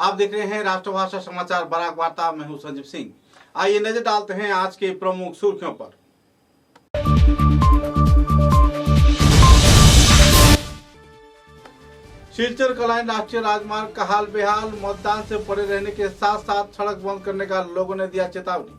आप देख रहे हैं राष्ट्रभाषा समाचार बराक वार्ता। मैं हूं संजीव सिंह। आइए नजर डालते हैं आज के प्रमुख सुर्खियों पर। सिलचर कलाइन राष्ट्रीय राजमार्ग का हाल बेहाल। मतदान से परे रहने के साथ साथ सड़क बंद करने का लोगों ने दिया चेतावनी।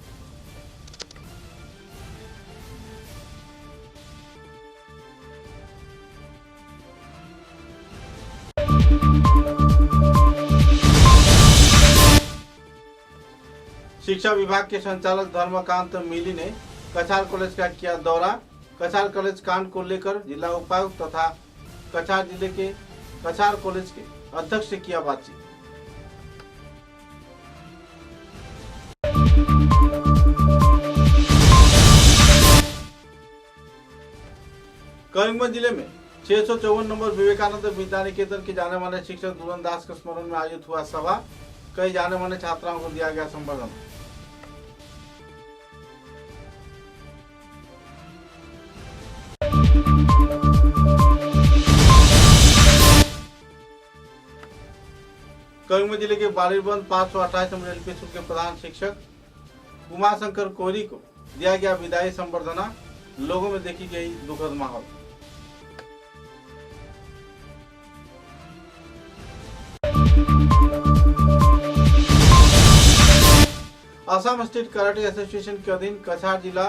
शिक्षा विभाग के संचालक धर्मकांत मिली ने कछार कॉलेज का किया दौरा। कछार कॉलेज कांड को लेकर जिला उपायुक्त तथा कछार जिले के कछार कॉलेज के अध्यक्ष से किया बातचीत। करीमगंज जिले में 654 नंबर विवेकानंद विद्या निकेतन के जाने माने शिक्षक दुलन दास के स्मरण में आयोजित हुआ सभा। कई जाने माने छात्राओं को दिया गया संबर्धना। करीमगंज जिले के बारीबंद 528 नंबर एलपी स्कूल के प्रधान शिक्षक उमाशंकर कोहरी को दिया गया विदाई संबर्धना। लोगों में देखी गई दुखद माहौल। असम स्टेट कराटे एसोसिएशन के अधीन कछार जिला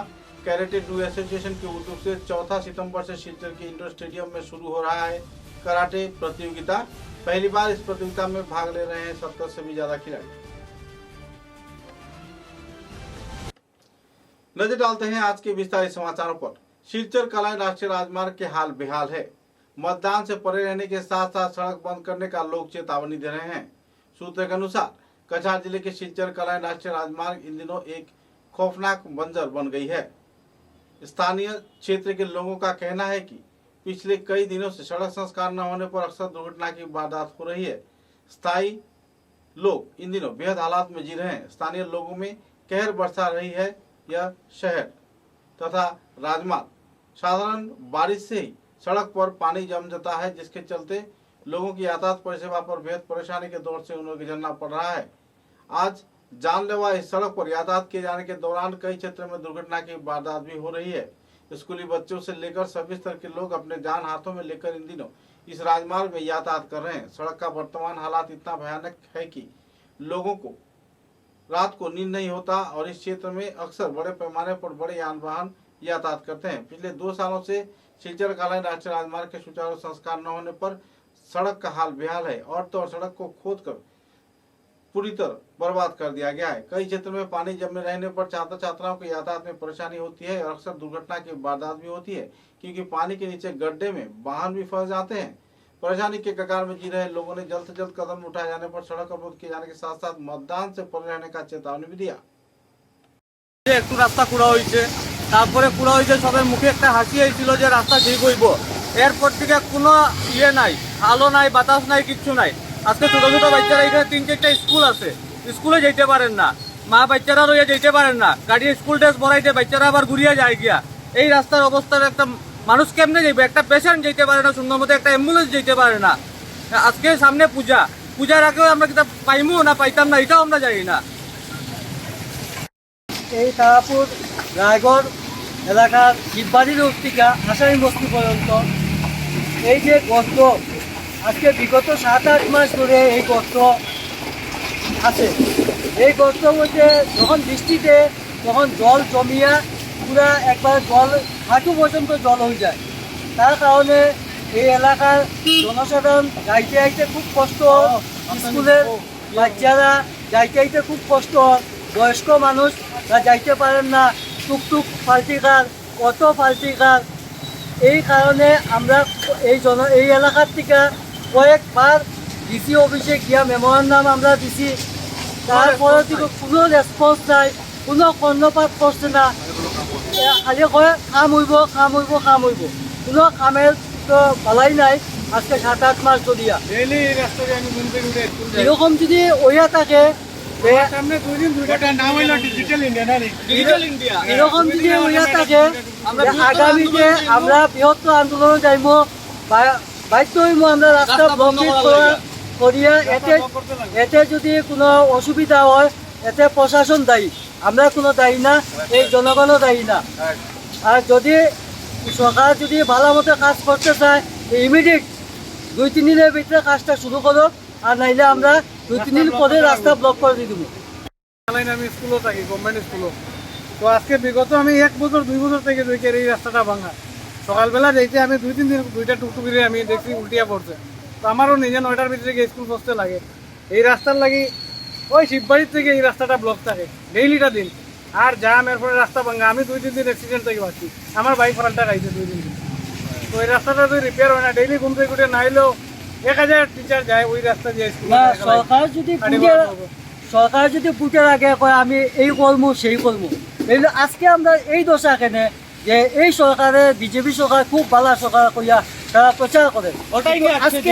कराटे डू एसोसिएशन के उद्योग से 4 सितंबर से सिलचर के इंडोर स्टेडियम में शुरू हो रहा है कराटे प्रतियोगिता। पहली बार इस प्रतियोगिता में भाग ले रहे हैं 70 से भी ज्यादा खिलाड़ी। नजर डालते हैं आज के विस्तारित समाचारों पर। सिलचर कलाइन राष्ट्रीय राजमार्ग के हाल बेहाल है। मतदान से परे रहने के साथ साथ सड़क बंद करने का लोग चेतावनी दे रहे हैं। सूत्रों के अनुसार कछार जिले के सिलचर कलाइन राष्ट्रीय राजमार्ग इन दिनों एक खौफनाक मंजर बन गई है। स्थानीय क्षेत्र के लोगों का कहना है कि पिछले कई दिनों से सड़क संस्कार न होने पर अक्सर दुर्घटना की वारदात हो रही है। स्थायी लोग इन दिनों बेहद हालात में जी रहे हैं। स्थानीय लोगों में कहर बरसा रही है। यह शहर तथा राजमार्ग साधारण बारिश से ही सड़क पर पानी जम जाता है, जिसके चलते लोगों की यातायात परिसेवा पर बेहद परेशानी के दौर से उन्हें गुजरना पड़ रहा है। आज जानलेवा इस सड़क पर यातायात किए जाने के दौरान कई क्षेत्रों में दुर्घटना की वारदात भी हो रही है। स्कूली बच्चों से लेकर सभी स्तर के लोग अपने जान हाथों में लेकर इन दिनों इस राजमार्ग में यातायात कर रहे हैं। सड़क का वर्तमान हालात इतना भयानक है कि लोगों को रात को नींद नहीं होता और इस क्षेत्र में अक्सर बड़े पैमाने पर बड़े यान वाहन यातायात करते हैं। पिछले 2 सालों से सिलचर कलाइन राष्ट्रीय राजमार्ग के सुचारू संस्कार न होने पर सड़क का हाल बेहाल है और तो सड़क को खोदकर पूरी तरह बर्बाद कर दिया गया है। कई क्षेत्र में पानी जमे रहने पर छात्र छात्राओं को यातायात में परेशानी होती है और अक्सर दुर्घटना की वारदात भी होती है, क्योंकि पानी के नीचे गड्ढे में वाहन भी फंस जाते हैं। परेशानी के कगार में जी रहे लोगों ने जल्द से जल्द कदम उठाए जाने पर सड़क अवरोध किए जाने के साथ साथ मतदान से परे रहने का चेतावनी भी दिया। একটু রাস্তা কুড়া হয়েছে, তারপরে কুড়া হয়েছে, সবার মুখে একটা হাসি হয়েছিল যে রাস্তা ঠিক হইব। এরপর থেকে কোনো নাই, আলো নাই, বাতাস নাই, কিচ্ছু নাই। আজকে ছোট ছোট বাচ্চারা এখানে 3-4টা স্কুল আছে, স্কুলে যেতে পারেন না, মা বাচ্চারা রয়ে যেতে পারেন না, গাড়ি স্কুল ড্রেস ভরাইতে বাচ্চারা আবার ঘুরিয়ে যায় গিয়া। এই রাস্তার অবস্থার একটা মানুষ কেমনে যাইবে? একটা পেশেন্ট যেতে পারে না সুন্দর মতো, একটা অ্যাম্বুলেন্স যেতে পারে না। আজকে সামনে পূজা, পূজার আগেও আমরা কিতা পাইমু না পাইতাম না এটাও আমরা জানি না। এই তারাপুর রায়গড় এলাকার শিববাড়ির থেকে আসামি বস্তি পর্যন্ত এই যে গর্ত, আজকে বিগত 7-8 মাস ধরে এই গর্ত আছে। এই গর্তের মধ্যে যখন বৃষ্টিতে তখন জল জমিয়া পুরা একবার জল হাঁটু পর্যন্ত জল হয়ে যায়। তার কারণে এই এলাকার জনসাধারণ যাইতে আইতে খুব কষ্ট, স্কুলের বাচ্চারা যাইতে আইতে খুব কষ্ট, বয়স্ক মানুষরা যাইতে পারেন না, টুকটুক পাল্টিকার, অটো পাল্টিকার। এই কারণে আমরা এই এলাকার থেকে কয়েকবার ডিসি অফিসে গিয়া মেমোরান্ডাম আমরা দিছি। তারপরে থেকে কোনো রেসপন্স নাই, কোনো কর্ণপাত করছে না। খালি কয় কাম হইব, কাম হইব, কাম হইব, কোনো কামের তো ভালাই নাই। আজকে 7-8 মাস ধরিয়া এরকম যদি ওইয়া থাকে, এরকম যদি ওইয়া থাকে, আগামীতে আমরা বৃহত্তর আন্দোলনে যাইব, বাধ্য হইব আমরা রাস্তা ব্লকেট করিয়া এতে যদি কোনো অসুবিধা হয় এতে প্রশাসন দায়ী, আমরা কোনো দায়ী না, এই জনগণও দায়ী না। আর যদি সরকার যদি ভালো মতো কাজ করতে চায় ইমিডিয়েট 2-3 দিনের ভিতরে কাজটা শুরু করো, আর নাইলে আমরা 2-3 দিন পরে রাস্তা ব্লক করে দিয়ে দেবো। আমি স্কুলও থাকি, গভর্নমেন্ট স্কুলও। তো আজকে বিগত আমি 1 বছর 2 বছর থেকে দেখি এই রাস্তাটা ভাঙা। সকালবেলা দেখতে আমি 2-3 দিন 2টা টুকটুকিরে আমি দেখছি উল্টিয়া পড়ছে। তো আমারও নিজে 9টার ভিতরে গিয়ে স্কুল পৌঁছতে লাগে। এই রাস্তার লাগি ওই শিববাড়ির থেকে এই রাস্তাটা ব্লক থাকে ডেইলিটা দিন, আর জাম, এরপরে রাস্তা ভাঙা। আমি 2-3 দিন অ্যাক্সিডেন্ট থেকে বাঁচি, আমার বাইক ফাল্টা খাইছে 2 দিন। তো এই রাস্তাটা যদি রিপেয়ার হয় না, ডেইলি ঘুম থেকে উঠে না হলেও 1000 টিচার যায় ওই রাস্তা দিয়ে স্কুল। সরকার যদি পুজোর আগে কয় আমি এই করবো সেই করবো, এইগুলো আজকে আমরা এই দশা কেনে যে এই সরকারে বিজেপি সরকার খুব ভালো সরকার কইয়া তারা প্রচার করে। আজকে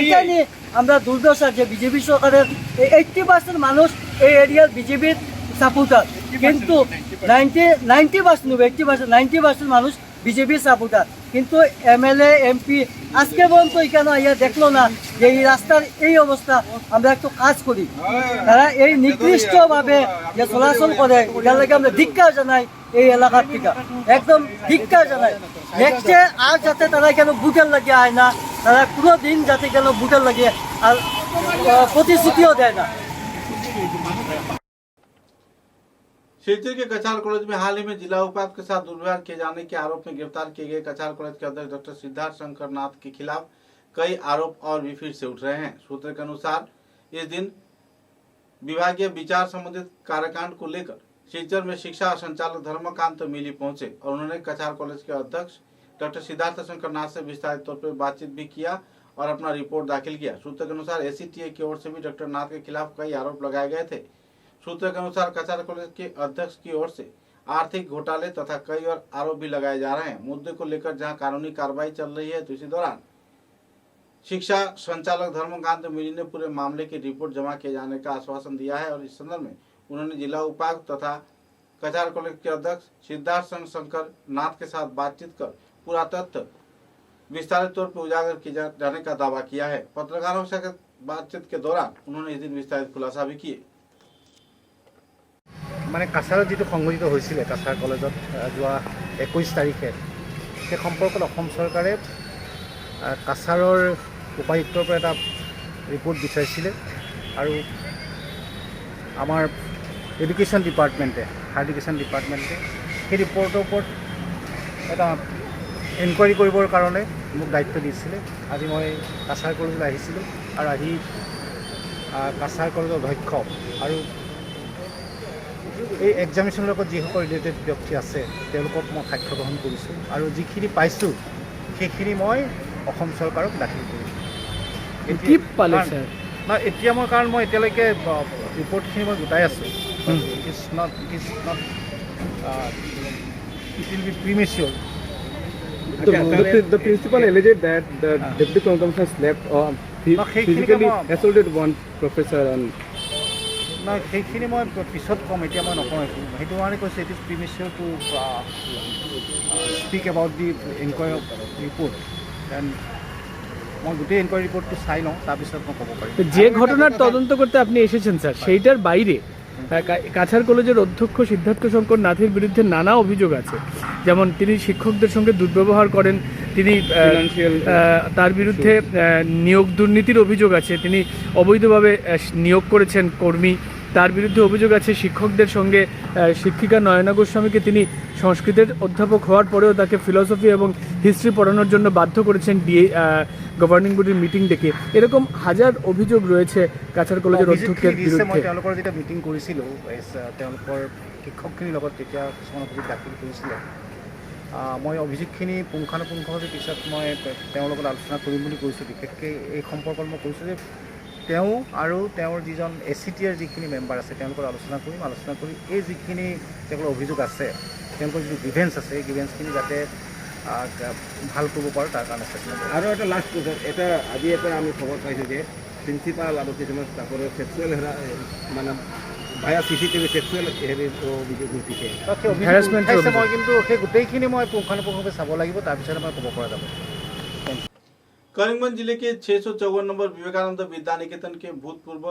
এটা নিয়ে আমরা দুর্দশা যে বিজেপি সরকারের 80% মানুষ এই এরিয়ার বিজেপির সাপোর্টার, কিন্তু 90% মানুষ বিজেপির সাপোর্টার। কিন্তু MLA MP আজকে পর্যন্ত এখানে ইয়া দেখলো না যে এই রাস্তার এই অবস্থা, আমরা একটু কাজ করি। তারা এই নির্দিষ্টভাবে যে চলাচল করে এটার লাগে আমরা ধিক্কার জানাই, এই এলাকার থেকে একদম ধিক্কার জানাই। নেক্সটে আর যাতে তারা কেন বুটের লাগিয়ে আয় না, তারা কোনো দিন যাতে কেন বুটের লাগিয়ে আর প্রতিশ্রুতিও দেয় না। शिवचर के कछार कॉलेज में हाल ही में जिला उपायुक्त के साथ दुर्व्यवहार किए जाने के आरोप में गिरफ्तार किए गए कछार कॉलेज के अध्यक्ष डॉक्टर सिद्धार्थ शंकर नाथ के खिलाफ कई आरोप और भी फिर से उठ रहे हैं। सूत्र के अनुसार इस दिन विभागीय विचार संबंधित कार्यकांड को लेकर शिवचर में शिक्षा संचालक धर्मकांत मिली पहुंचे और उन्होंने कछार कॉलेज के अध्यक्ष डॉक्टर सिद्धार्थ शंकर नाथ से विस्तारित तौर पर बातचीत भी किया और अपना रिपोर्ट दाखिल किया। सूत्र के अनुसार ACTA की ओर से भी डॉक्टर नाथ के खिलाफ कई आरोप लगाए गए थे। सूत्र के अनुसार कछार कॉलेज के अध्यक्ष की ओर से आर्थिक घोटाले तथा कई और आरोप भी लगाए जा रहे हैं। मुद्दे को लेकर जहां कानूनी कार्रवाई चल रही है, तो इसी दौरान शिक्षा संचालक धर्मकांत मिली ने पूरे मामले की रिपोर्ट जमा किए जाने का आश्वासन दिया है और इस संदर्भ में उन्होंने जिला उपायुक्त तथा कछार कॉलेज के अध्यक्ष सिद्धार्थ शंकर नाथ के साथ बातचीत कर पूरा तथ्य विस्तारित तौर पर उजागर किए जाने का दावा किया है। पत्रकारों से बातचीत के दौरान उन्होंने इस दिन विस्तारित खुलासा भी किए। মানে কাছাৰত যিটো সংঘটিত হৈছিলে কাছাৰ কলেজত যোৱা 21 তাৰিখে, সেই সম্পৰ্কত অসম চৰকাৰে কাছাৰৰ উপায়ুক্তৰ পৰা এটা ৰিপৰ্ট বিচাৰিছিলে আৰু আমাৰ এডুকেশ্যন ডিপাৰ্টমেণ্টে সেই ৰিপৰ্টৰ ওপৰত এটা এনকুৱাৰী কৰিবৰ কাৰণে মোক দায়িত্ব দিছিলে। আজি মই কাছাৰ কলেজলৈ আহিছিলোঁ আৰু আহি কাছাৰ কলেজৰ অধ্যক্ষ আৰু এই এক্সামিনেশ্যনৰ লগত যিসকল ৰিলেটেড ব্যক্তি আছে তেওঁলোকক মই সাক্ষ্য গ্ৰহণ কৰিছোঁ আৰু যিখিনি পাইছোঁ সেইখিনি মই অসম চৰকাৰক দাখিল কৰিছোঁ। এতিয়া মই কাৰণ মই এতিয়ালৈকে ৰিপৰ্টখিনি মই গোটাই আছোঁ। It is not it will be premature. The principal alleged that the deputy commissioner slept or physically assaulted one professor and নহয়, সেইখিনি মই পিছত ক'ম, এতিয়া মই নকওঁ। সেইটো কাৰণে কৈছোঁ it is premature to speak about the enquiry report. And মই গোটেই এনকুৱাৰী রিপোর্টটো চাই লওঁ, তাৰপিছত মই ক'ব পাৰিম। যে ঘটনার তদন্ত করতে আপনি এসেছেন স্যার, সেইটার বাইরে কাছার কলেজের অধ্যক্ষ সিদ্ধার্থ শঙ্কর নাথের বিরুদ্ধে নানা অভিযোগ আছে। যেমন তিনি শিক্ষকদের সঙ্গে দুর্ব্যবহার করেন, তিনি তার বিরুদ্ধে নিয়োগ দুর্নীতির অভিযোগ আছে, তিনি অবৈধভাবে নিয়োগ করেছেন কর্মী, তার বিরুদ্ধে অভিযোগ আছে শিক্ষকদের সঙ্গে শিক্ষিকা নয়না গোস্বামীকে তিনি সংস্কৃতের অধ্যাপক হওয়ার পরেও তাকে ফিলসফি এবং হিস্ট্রি পড়ানোর জন্য বাধ্য করেছেন গভর্নিং বডির মিটিং ডেকে। এরকম হাজার অভিযোগ রয়েছে কাছার কলেজের অধ্যক্ষের বিরুদ্ধে। মই তেওঁলোকৰ যেতিয়া মিটিং কৰিছিলোঁ তেওঁলোকৰ শিক্ষকখিনিৰ লগত তেতিয়া কিছুমান অভিযোগ দাখিল কৰিছিলে। মই অভিযোগখিনি পুংখানুপুংখভাৱে পিছত মই তেওঁৰ লগত আলোচনা কৰিম বুলি কৈছোঁ। বিশেষকৈ এই সম্পৰ্কত মই কৈছোঁ যে তেওঁ আৰু তেওঁৰ যিজন ACTAৰ যিখিনি মেম্বাৰ আছে তেওঁলোকৰ আলোচনা কৰি এই যিখিনি তেওঁলোকৰ অভিযোগ আছে, তেওঁলোকৰ যিটো গ্ৰিভেঞ্চ আছে, এই গ্ৰিভেঞ্চখিনি যাতে ভাল কৰিব পাৰোঁ তাৰ কাৰণে চেষ্টা কৰোঁ। আৰু এটা লাষ্ট কুৱেশ্যন, এটা আজি এটা আমি খবৰ পাইছোঁ যে প্ৰিন্সিপাল আৰু কিছুমান ষ্টাফৰে ছেক্সুৱেল মানে ভায়া CCTV ছেক্সুৱেল অভিযোগ উঠিছে। মই কিন্তু সেই গোটেইখিনি মই পুংখানুপুংখভাৱে চাব লাগিব, তাৰপিছতে মই ক'ব পৰা যাব। करीमगंज जिले के 654 नंबर विवेकानंद विद्या निकेतन के भूतपूर्व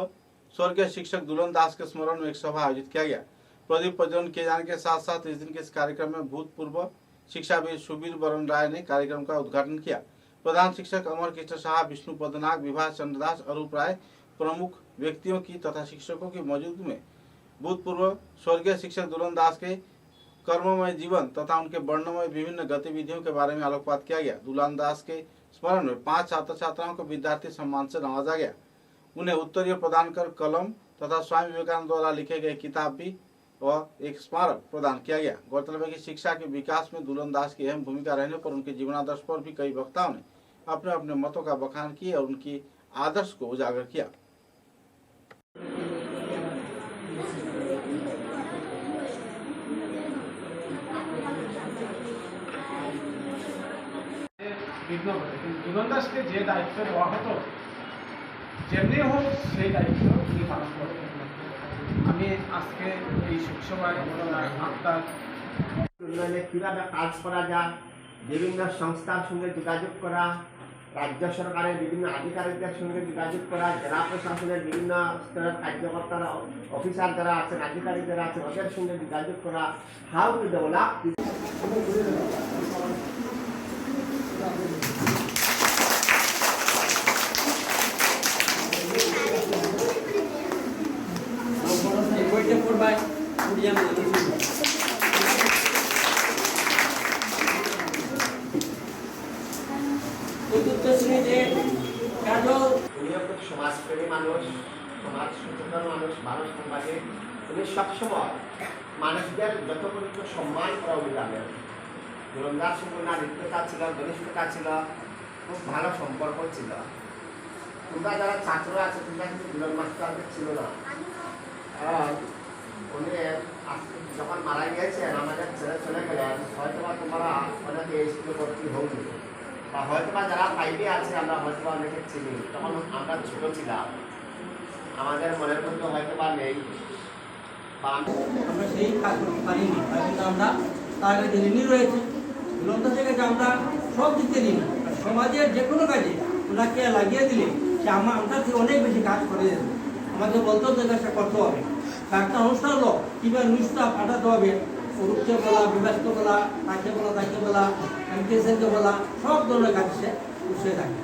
स्वर्गीय शिक्षक दुल्हन दास के स्मरण में एक सभा आयोजित किया गया। प्रदीप प्रज्वलन किए जाने के साथ साथ इस दिन के इस कार्यक्रम में भूतपूर्व शिक्षाविद सुबीर वरण राय ने कार्यक्रम का उद्घाटन किया। प्रधान शिक्षक अमर कृष्ण शाह, विष्णु पदनाग, विभास चंद्रदास, अरूप राय प्रमुख व्यक्तियों की तथा शिक्षकों की मौजूदगी में भूतपूर्व स्वर्गीय शिक्षक दुल्हन दास के कर्ममय जीवन तथा उनके वर्णमय विभिन्न गतिविधियों के बारे में आलोकपात किया गया। दुल्हन दास के स्मरण में 5 छात्र छात्राओं को विद्यार्थी सम्मान से नवाजा गया। उन्हें उत्तरीय प्रदान कर कलम तथा स्वामी विवेकानंद द्वारा लिखे गए किताब भी और एक स्मारक प्रदान किया गया। गौरतलब है कि शिक्षा के विकास में दुल्हन दास की अहम भूमिका रहने पर उनके जीवनादर्श पर भी कई वक्ताओं ने अपने अपने मतों का बखान किया और उनकी आदर्श को उजागर किया। দুলন দাসকে যে দায়িত্ব দেওয়া হতো যেমনি হোক সেই দায়িত্ব তিনি পালন করতেন। আমি আজকে এই শোকসভায় আত্মার উন্নয়নে কীভাবে কাজ করা যায়, বিভিন্ন সংস্থার সঙ্গে যোগাযোগ করা, রাজ্য সরকারের বিভিন্ন আধিকারিকদের সঙ্গে যোগাযোগ করা, জেলা প্রশাসনের বিভিন্ন স্তরের কার্যকর্তারা, অফিসার যারা আছেন, আধিকারিক যারা আছেন, ওদের সঙ্গে যোগাযোগ করা, হাউ টু ডেভেলপ। উনিও খুব সমাজপ্রেমী মানুষ, সমাজ সচেতন মানুষ, মানুষ সমাজে উনি সবসময় মানুষদের যথোপযুক্ত সম্মান করা উনি জানেন। দুলন্দার সঙ্গে ওনার হৃদ্যতা ছিল, ঘনিষ্ঠতা ছিল, খুব ভালো সম্পর্ক ছিল। তোমরা যারা ছাত্ররা আছে তোমরা কিন্তু দুলন মাস্টারদের ছিল না। আর উনি যখন মারা গিয়েছেন আমাদের ছেড়ে চলে গেলেন, হয়তো বা তোমরা অনেকে এই স্কুলে ভর্তি হওনি বা হয়তো বা যারা ফাইভে আছে আমরা হয়তো বা অনেকে চিনি, তখন আমরা ছোট ছিলাম, আমাদের মনের মধ্যে হয়তো বা নেই বা আমরা সেই কাজ করতে পারিনি, তাই কিন্তু আমরা তার কাছে ঋণী রয়েছে। দুলন দাসের কাছে আমরা সব দিতে ঋণী। সমাজের যে কোনো কাজে ওনাকে লাগিয়ে দিলে সে আমরা থেকে অনেক বেশি কাজ করে দেবে। আমাকে বলতে হতো কাজটা করতে হবে। একটা অনুষ্ঠান হলো কীভাবে নিউজটা পাঠাতে হবে, রুখতে বলা, বিব্যস্ত বলা, তাকে বলা, এমপিএসএনকে বলা, সব ধরনের কাজ সে উৎসাহে থাকে।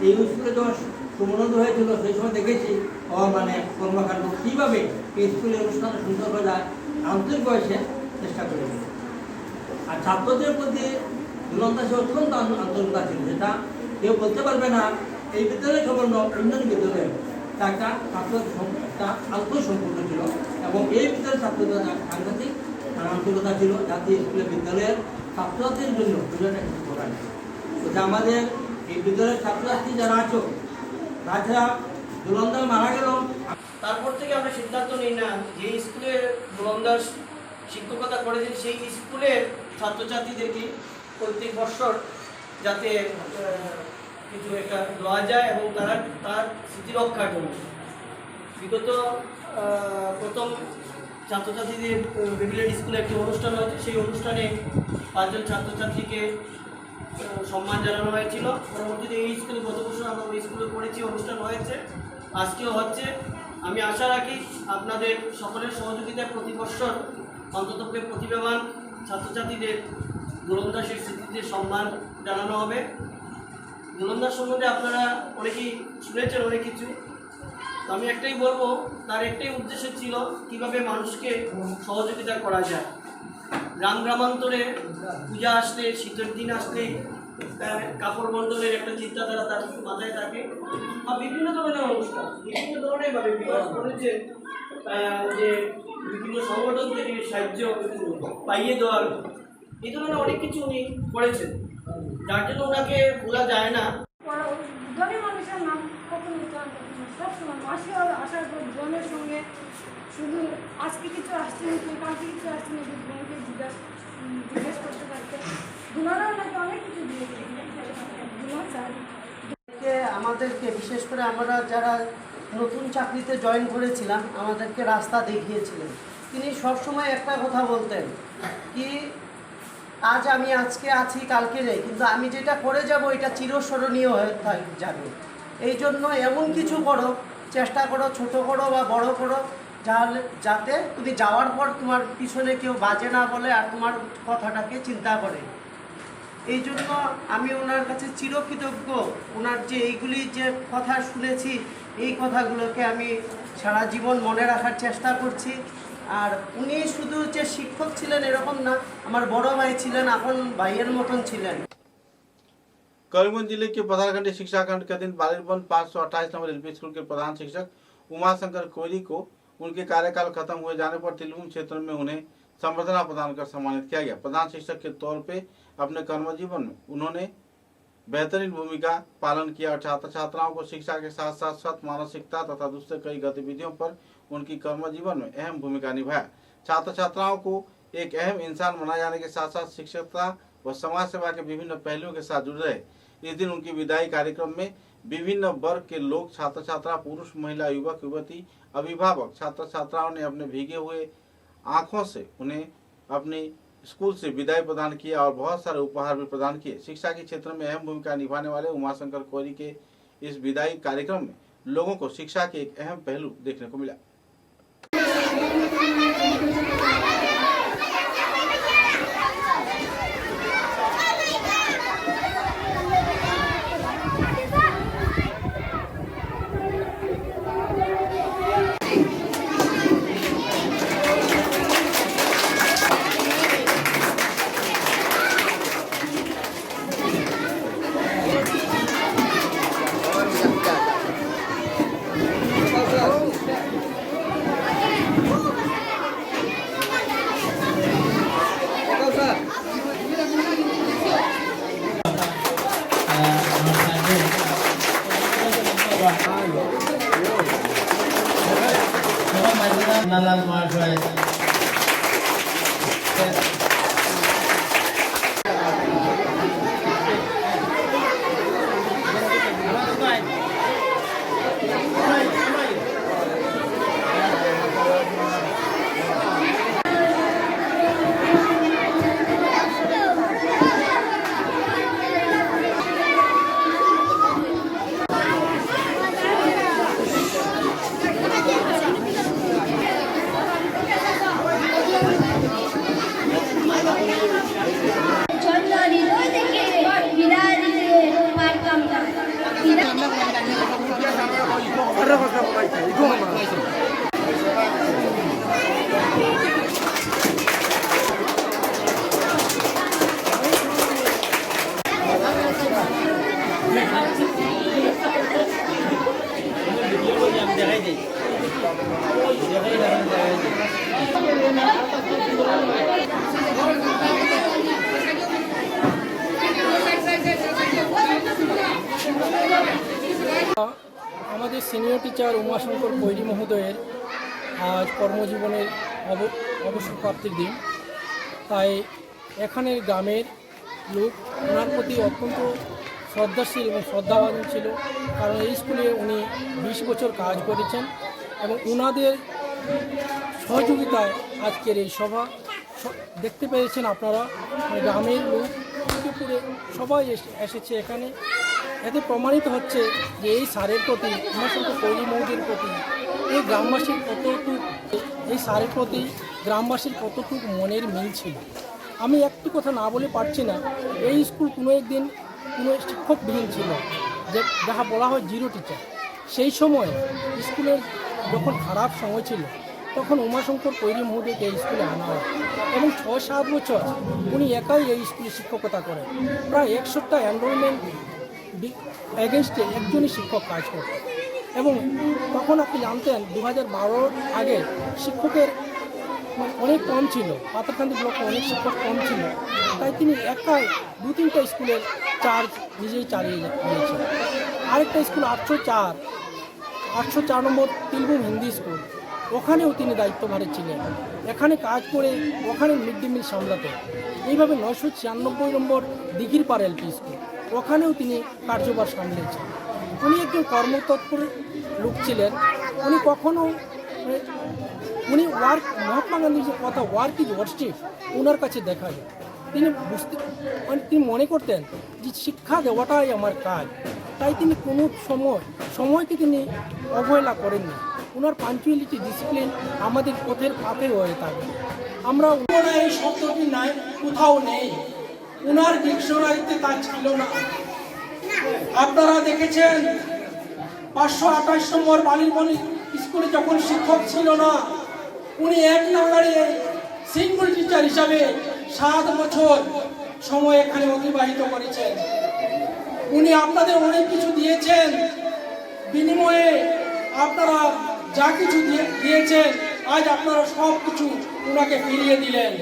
এই স্কুলে যখন সুমনন্দ হয়েছিল সেই সময় দেখেছি মানে কর্মকাণ্ড কীভাবে এই স্কুলের অনুষ্ঠানে সুন্দর করা যায়, আন্তরিক বয়সে চেষ্টা করেছিল। আর ছাত্রদের প্রতি দুলন দাসের অত্যন্ত আন্তরিকতা ছিল, যেটা কেউ বলতে পারবে না। এই বিদ্যালয় সম্পন্ন অন্যান্য বিদ্যালয়ে একটা ছাত্রদের একটা আন্তঃসম্পর্ক ছিল এবং এই বিদ্যালয়ের ছাত্রদের সাংঘাতিক আন্তরিকতা ছিল, যাতে স্কুলের বিদ্যালয়ের ছাত্রছাত্রীর জন্য বিদ্যালয়টা কিছু করা যায়। তো আমাদের এই বিদ্যালয়ের ছাত্রছাত্রী যারা আছো, তাছাড়া দুলন দাস মারা গেল, তারপর থেকে আমরা সিদ্ধান্ত নিই না যে স্কুলে দুলন দাস শিক্ষকতা করেছেন সেই স্কুলের ছাত্রছাত্রীদেরকে প্রত্যেক বছর যাতে কিছু একটা দেওয়া যায় এবং তারা তার স্মৃতি রক্ষার জন্য বিগত প্রথম ছাত্রছাত্রীদের রেগুলার স্কুলে একটি অনুষ্ঠান হয়েছে। সেই অনুষ্ঠানে 5 জন ছাত্রছাত্রীকে সম্মান জানানো হয়েছিল। পরবর্তীতে এই স্কুলে গত বছর আমরা ওই স্কুলে পড়েছি, অনুষ্ঠান হয়েছে, আজকেও হচ্ছে। আমি আশা রাখি আপনাদের সকলের সহযোগিতায় প্রতি বছর অন্ততপক্ষে প্রতিভাবান ছাত্রছাত্রীদের দুলন দাসের স্মৃতিতে সম্মান জানানো হবে। দুলন দাস সম্বন্ধে আপনারা অনেকেই শুনেছেন অনেক কিছু, তো আমি একটাই বলবো, তার একটাই উদ্দেশ্য ছিল কীভাবে মানুষকে সহযোগিতা করা যায়। গ্রামান্তরে পূজা আসলে, শীতের দিন আসলে কাপড় বন্টনের একটা চিন্তাধারা তার মাথায় থাকে, আর বিভিন্ন ধরনের অনুষ্ঠান বিভিন্ন ধরনেরভাবে বিকাশ করেছে, যে বিভিন্ন সংগঠন থেকে সাহায্য পাইয়ে দেওয়ার, এই ধরনের অনেক কিছু উনি করেছেন, যার জন্য ওনাকে ভোলা যায় না। ধনী মানুষের নাম কখনো সবসময় মাসে আসার পর জনের সঙ্গে শুধু আজকে কিছু আসছে না, কালকে কিছু আসছে না, ব্যাংকে জিজ্ঞেস করতে পারছে। দুনারাও নাকি অনেক কিছু দিয়েছে। আমাদেরকে বিশেষ করে আমরা যারা নতুন চাকরিতে জয়েন করেছিলাম আমাদেরকে রাস্তা দেখিয়েছিলেন। তিনি সবসময় একটা কথা বলতেন কি আজ আমি আজকে আছি কালকে নেই, কিন্তু আমি যেটা করে যাব এটা চিরস্মরণীয় হয়ে যাবে। এই জন্য এমন কিছু করো, চেষ্টা করো, ছোট করো বা বড় করো, যাতে তুমি যাওয়ার পর তোমার পিছনে কেউ বাজে না বলে আর তোমার কথাটাকে চিন্তা করে। এই জন্য আমি ওনার কাছে চিরকৃতজ্ঞ। ওনার যে এইগুলি যে কথা শুনেছি, এই কথাগুলোকে আমি সারা জীবন মনে রাখার চেষ্টা করছি। আর উনি শুধু যে শিক্ষক ছিলেন এরকম না, আমার বড় ভাই ছিলেন, এখন ভাইয়ের মতন ছিলেন। करीमगंज जिले के पथरघंटी शिक्षा खंड के दिन बालिरबंद 528 नंबर एलपी स्कूल के प्रधान शिक्षक उमाशंकर कोहली को उनके कार्यकाल खत्म हुए जाने पर तिलुम क्षेत्र में उन्हें संबर्धना प्रदान कर सम्मानित किया गया। प्रधान शिक्षक के तौर पे अपने कर्म जीवन में उन्होंने बेहतरीन भूमिका पालन किया और छात्र छात्राओं को शिक्षा के साथ साथ सत मानसिकता तथा दूसरे कई गतिविधियों पर उनकी कर्म जीवन में अहम भूमिका निभाया। छात्र छात्राओं को एक अहम इंसान बनाए जाने के साथ साथ शिक्षकता व समाज सेवा के विभिन्न पहलुओं के साथ जुड़ रहे। इस दिन उनकी विदाई कार्यक्रम में विभिन्न वर्ग के लोग, छात्र छात्रा, पुरुष, महिला, युवक युवती, अभिभावक, छात्र छात्राओं ने अपने भीगे हुए आंखों से उन्हें अपनी स्कूल से विदाई प्रदान किया और बहुत सारे उपहार भी प्रदान किए। शिक्षा के क्षेत्र में अहम भूमिका निभाने वाले उमाशंकर कोहली के इस विदाई कार्यक्रम में लोगों को शिक्षा के एक अहम पहलू देखने को मिला। আমাদের সিনিয়র টিচার উমাশঙ্কর কৈরি মহোদয়ের আজ কর্মজীবনের অবসরপ্রাপ্তির দিন, তাই এখানের গ্রামের লোক ওনার প্রতি অত্যন্ত শ্রদ্ধাশীল এবং শ্রদ্ধাবান ছিল, কারণ এই স্কুলে উনি 20 বছর কাজ করেছেন এবং ওনাদের সহযোগিতায় আজকের এই সভা দেখতে পেয়েছেন আপনারা। গ্রামের লোক পুরে সবাই এসেছে এখানে। এতে প্রমাণিত হচ্ছে যে এই স্যারের প্রতি, উমাশঙ্কর কৈরি মহোদয়ের প্রতি এই গ্রামবাসীর কতটুকু, এই স্যারের প্রতি গ্রামবাসীর কতটুকু মনের মিল ছিল। আমি একটি কথা না বলে পারছি না, এই স্কুল কোনো একদিন কোনো শিক্ষকবিহীন ছিল, যাহা বলা হয় জিরো টিচার। সেই সময় স্কুলের যখন খারাপ সময় ছিল তখন উমাশঙ্কর কৈরি মহোদয়কে এই স্কুলে আনা হয় এবং 6-7 বছর উনি একাই এই স্কুলে শিক্ষকতা করেন। প্রায় 100টা এনরোলমেন্ট এগেনস্টে একজনই শিক্ষক কাজ করতেন এবং তখন আপনি জানতেন 2012 আগে শিক্ষকের অনেক কম ছিল, পাথরকান্দি ব্লকে অনেক শিক্ষক কম ছিল, তাই তিনি একাই 2-3টা স্কুলের চার্জ নিজেই চালিয়ে দিয়েছেন। আরেকটা স্কুল 804 নম্বর তিলবুম হিন্দি স্কুল, ওখানেও তিনি দায়িত্বভারে ছিলেন। এখানে কাজ করে ওখানে মিড ডে মিল সামলাতেন। এইভাবে 996 নম্বর দিঘিরপাড় এলপি স্কুল, ওখানেও তিনি কার্যভার সামলেছেন। উনি একজন কর্মতৎপর লোক ছিলেন। উনি কখনো উনি মহাত্মা গান্ধীর যে কথা ওয়ার্ক ইজ ওয়ার্শিপ ওনার কাছে দেখা যায়। তিনি মনে করতেন যে শিক্ষা দেওয়াটাই আমার কাজ, তাই তিনি কোনো সময়কে তিনি অবহেলা করেন না। ওনার পাঞ্চুয়ালিটি, ডিসিপ্লিন আমাদের পথের পাথে হয়ে থাকে। আমরা এই শব্দটি নাই, কোথাও নেই, ওনার ডিকশনারিতে তা ছিল না। আপনারা দেখেছেন 528 নম্বর বালিরবনি স্কুলে যখন শিক্ষক ছিল না, উনি 1 নম্বরে সিঙ্গল টিচার হিসাবে 7 বছর সময় এখানে অতিবাহিত করেছেন। উনি আপনাদের অনেক কিছু দিয়েছেন, বিনিময়ে আপনারা যা কিছু দিয়েছেন আজ আপনারা সব কিছু ওনাকে ফিরিয়ে দিলেন।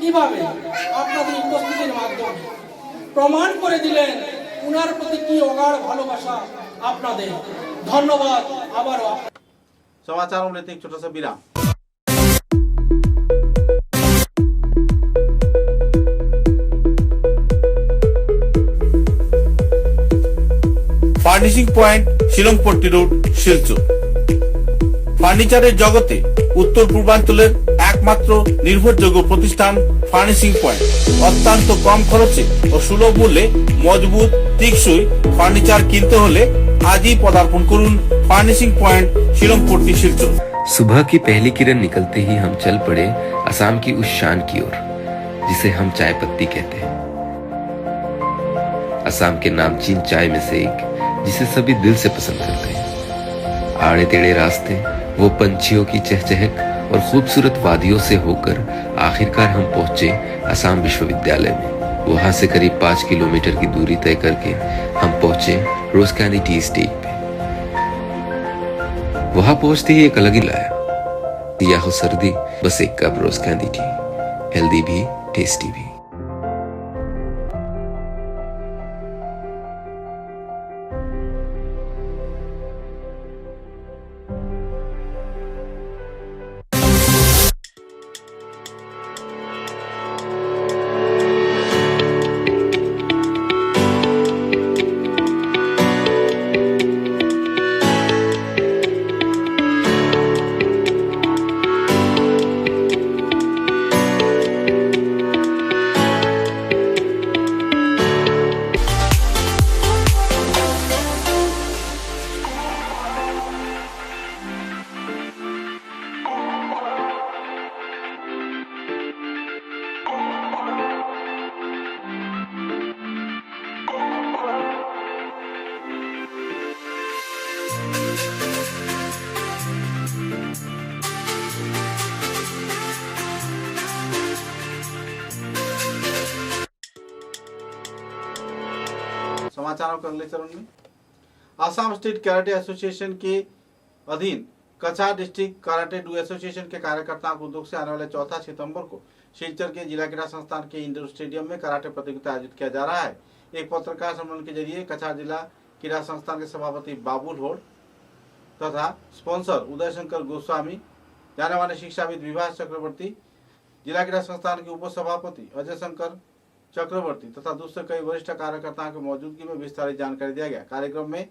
কিভাবে? আপনাদের উপস্থিতির মাধ্যমে প্রমাণ করে দিলেন ওনার প্রতি কি অগাধ ভালোবাসা আপনাদের। ধন্যবাদ আবারও। समाचारों में लेते एक छोटा सा विराम। Furnishing point Shillongpatti road Silchar. ফার্নিচারের জগতে উত্তর পূর্বাঞ্চলের একমাত্র নির্ভরযোগ্য প্রতিষ্ঠান ফার্নিশিং পয়েন্ট। অত্যন্ত কম খরচে ও সুলভ মূল্যে মজবুত টেকসই ফার্নিচার কিনতে হলে আজই পদার্পণ করুন ফার্নিশিং पॉइंट शिलंगपट्टी शिलचर। सुबह की पहली किरण निकलते ही हम चल पड़े असम की उस शान की ओर जिसे हम चाय पत्ती कहते हैं। असम के नामचीन चाय में से एक जिसे सभी दिल से पसंद करते हैं। आड़े टेढ़े रास्ते, वो पंछियों की चहचहक और खूबसूरत वादियों से होकर आखिरकार हम पहुंचे असम विश्वविद्यालय में। वहां से करीब 5 किलोमीटर की दूरी तय करके हम पहुंचे रोज कैंडी टी स्टेट पे। वहां पहुंचते ही एक अलग ही लाया, या हो सर्दी बस एक कप रोज कैंडी टी, हेल्दी भी टेस्टी भी। समाचारों के अगले चरण में आसाम स्टेट कराटे एसोसिएशन के अधीन कछार डिस्ट्रिक्ट कराटे डू एसोसिएशन के कार्यकर्ताओं के उद्योग से आने वाले 4 सितंबर को शिलचर के जिला क्रीड़ा संस्थान के इंडोर स्टेडियम में कराटे प्रतियोगिता आयोजित किया जा रहा है। एक पत्रकार सम्मेलन के जरिए कछार जिला क्रीड़ा संस्थान के सभापति बाबुल होड़ तथा स्पॉन्सर उदय शंकर गोस्वामी, जाने माने शिक्षाविद विभास चक्रवर्ती, जिला क्रीड़ा संस्थान के उप सभापति अजय शंकर चक्रवर्ती तथा दूसरे कई वरिष्ठ कार्यकर्ताओं की मौजूदगी में विस्तारित जानकारी दिया गया। कार्यक्रम में